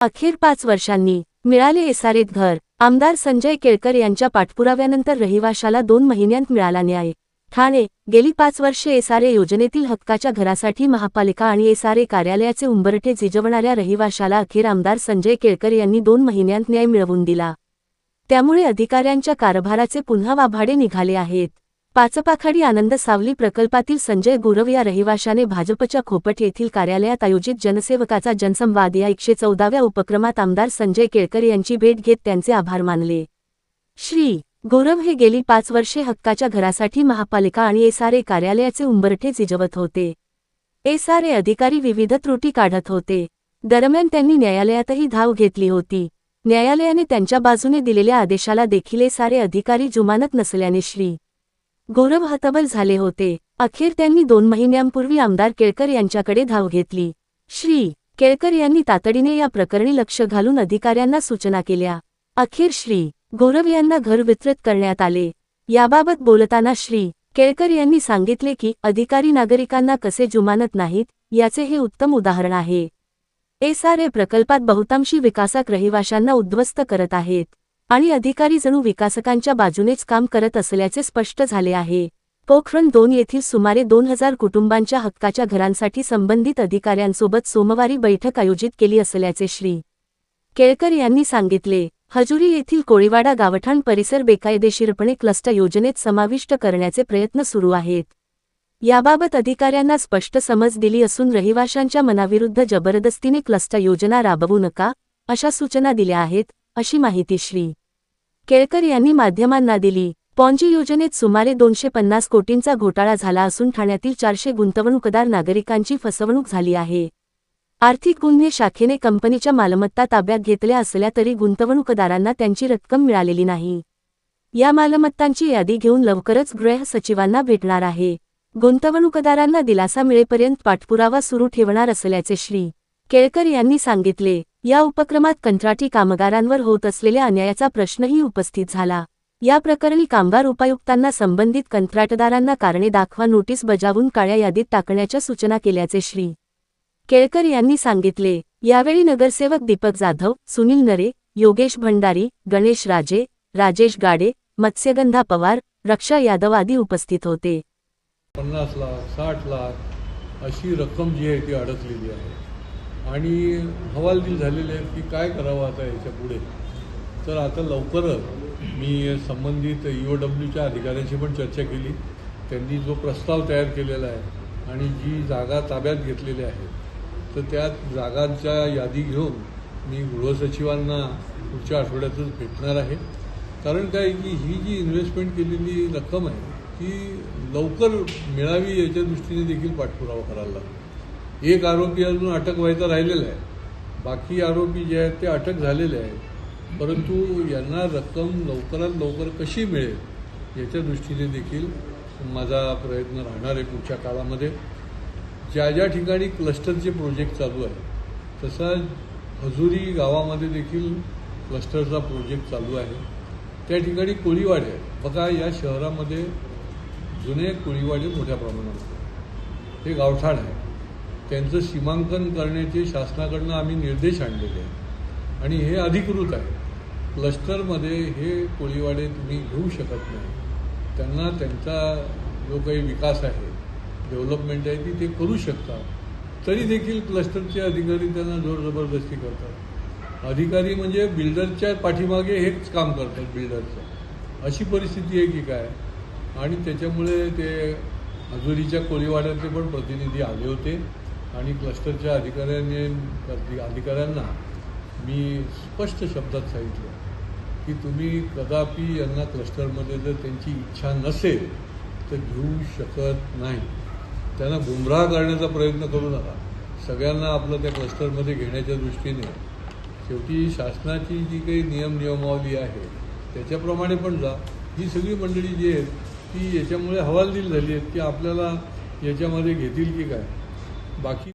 अखेर 5 वर्षांनी मिळाले एसआरएत घर। आमदार संजय केळकर यांच्या पाठपुराव्यानंतर रहिवाशाला 2 महिन्यांत मिळाला न्याय। ठाणे गेली 5 वर्षे एसआरए योजनेतील हक्काच्या घरासाठी महापालिका आणि एसआरए कार्यालयाचे उंबरठे झिजवणाऱ्या रहिवाशाला अखेर आमदार संजय केळकर यांनी 2 महिन्यांत न्याय मिळवून दिला। त्यामुळे अधिकाऱ्यांच्या कारभाराचे पुन्हा वाभाडे निघाले आहेत। पाचपाखाडी आनंद सावली प्रकल्पातील संजय गुरव या रहिवाशाने भाजपच्या खोपट येथील कार्यालयात आयोजित जनसेवकाचा जनसंवाद या 114व्या उपक्रमात आमदार संजय केळकर यांची भेट घेत त्यांचे आभार मानले। श्री गुरव हे गेली 5 वर्षे हक्काच्या घरासाठी महापालिका आणि एसआरए कार्यालयाचे उंबरठे झिजवत होते। एसआरए अधिकारी विविध त्रुटी काढत होते। दरम्यान त्यांनी न्यायालयातही धाव घेतली होती। न्यायालयाने त्यांच्या बाजूने दिलेल्या आदेशाला देखील एसआरए अधिकारी जुमानत नसल्याने श्री गुरव हतबल झाले होते। अखेर त्यांनी 2 महिन्यांपूर्वी आमदार केळकर यांच्याकडे धाव घेतली। श्री केळकर यांनी तातडीने या प्रकरणी लक्ष घालून अधिकाऱ्यांना सूचना केल्या। अखेर श्री गुरव यांना घर वितरित करण्यात आले। याबाबत बोलताना श्री केळकर यांनी सांगितले की अधिकारी नागरिकांना कसे जुमानत नाहीत याचे हे उत्तम उदाहरण आहे। एसआरए प्रकल्पात बहुतांशी विकासक रहिवाशांना उद्ध्वस्त करत आहेत आणि अधिकारी जणू विकासकांच्या बाजूनेच काम करत असल्याचे स्पष्ट झाले आहे। पोखरण 2 येथील सुमारे 2000 कुटुंबांच्या हक्काच्या घरांसाठी संबंधित अधिकाऱ्यांसोबत सोमवारी बैठक आयोजित केली असल्याचे श्री केळकर यांनी सांगितले। हजुरी येथील कोळीवाडा गावठाण परिसर बेकायदेशीरपणे क्लस्टर योजनेत समाविष्ट करण्याचे प्रयत्न सुरू आहेत। याबाबत अधिकाऱ्यांना स्पष्ट समज दिली असून रहिवाशांच्या मनाविरुद्ध जबरदस्तीने क्लस्टर योजना राबवू नका अशा सूचना दिल्या आहेत, अशी माहिती श्री केळकर यांनी माध्यमांना दिली। पॉन्जी योजनेत सुमारे 250 कोटींचा घोटाळा झाला असून ठाण्यातील 400 गुंतवणूकदार नागरिकांची फसवणूक झाली आहे। आर्थिक गुन्हे शाखेने कंपनीच्या मालमत्ता ताब्यात घेतल्या असल्या तरी गुंतवणूकदारांना त्यांची रक्कम मिळालेली नाही। या मालमत्तांची यादी घेऊन लवकरच गृह सचिवांना भेटणार आहे। गुंतवणूकदारांना दिलासा मिळेपर्यंत पाठपुरावा सुरू ठेवणार असल्याचे श्री केळकर यांनी सांगितले। या उपक्रमात कंत्राटी कामगारांवर होत असलेल्या अन्यायाचा प्रश्नही उपस्थित झाला। या प्रकरणी कामगार उपायुक्तांना संबंधित कंत्राटदारांना कारणे दाखवा नोटीस बजावून काळ्या यादीत टाकण्याच्या सूचना केल्याचे श्री केळकर यांनी सांगितले। यावेळी नगरसेवक दीपक जाधव, सुनील नरे, योगेश भंडारी, गणेश राजे, राजेश गाडे, मत्स्यगंधा पवार, रक्षा यादव आदी उपस्थित होते। 50 लाख 60 लाख अशी रक्कम जी आहे ती अडकलेली आहे आणि हवालदिल झालेले आहेत की काय करावं आता याच्या पुढे। तर आता लवकरच मी संबंधित ईओडब्ल्यूच्या अधिकाऱ्यांशी पण चर्चा केली। त्यांनी जो प्रस्ताव तयार केलेला आहे आणि जी जागा ताब्यात घेतलेल्या आहेत तर त्या जागांच्या यादी घेऊन मी गृहसचिवांना पुढच्या आठवड्यातच भेटणार आहे। कारण काय की ही जी इन्व्हेस्टमेंट केलेली रक्कम आहे ती लवकर मिळावी याच्या दृष्टीने देखील पाठपुरावा करायला लागतो। एक आरोपी अजून अटक व्हायचा राहिलेला आहे, बाकी आरोपी जे आहेत ते अटक झालेले आहेत, परंतु यांना रक्कम लवकरात लवकर कशी मिळेल याच्या दृष्टीने देखील माझा प्रयत्न राहणार आहे पुढच्या काळामध्ये। ज्या ज्या ठिकाणी क्लस्टरचे प्रोजेक्ट चालू आहे तसा हजुरी गावामध्ये देखील क्लस्टरचा प्रोजेक्ट चालू आहे। त्या ठिकाणी कोळीवाडे आहेत बघा, या शहरामध्ये जुने कोळीवाडे मोठ्या प्रमाणात हे गावठाण आहे, त्यांचं सीमांकन करण्याचे शासनाकडनं आम्ही निर्देश आणलेले आहेत आणि हे अधिकृत आहे। क्लस्टरमध्ये हे कोळीवाडे तुम्ही घेऊ शकत नाही, त्यांना त्यांचा जो काही विकास आहे डेव्हलपमेंट आहे ती ते करू शकतात, तरी देखील क्लस्टरचे अधिकारी त्यांना जोर जबरदस्ती करतात। अधिकारी म्हणजे बिल्डरच्या पाठीमागे हेच काम करतात बिल्डरचं, अशी परिस्थिती आहे की काय। आणि त्याच्यामुळे ते हजुरीच्या कोळीवाड्यातले पण प्रतिनिधी आले होते आणि क्लस्टरच्या अधिकाऱ्यांना मी स्पष्ट शब्दात सांगितलं की तुम्ही कदापि यांना क्लस्टरमध्ये जर त्यांची इच्छा नसेल तर घेऊ शकत नाही। त्यांना गुमराह करण्याचा प्रयत्न करू नका। सगळ्यांना आपलं त्या क्लस्टरमध्ये घेण्याच्या दृष्टीने शेवटी शासनाची जी काही नियमावली आहे त्याच्याप्रमाणे पण जा। ही सगळी मंडळी जी आहेत ती याच्यामुळे हवालदिल झाली आहेत की आपल्याला याच्यामध्ये घेतील की काय। बाकी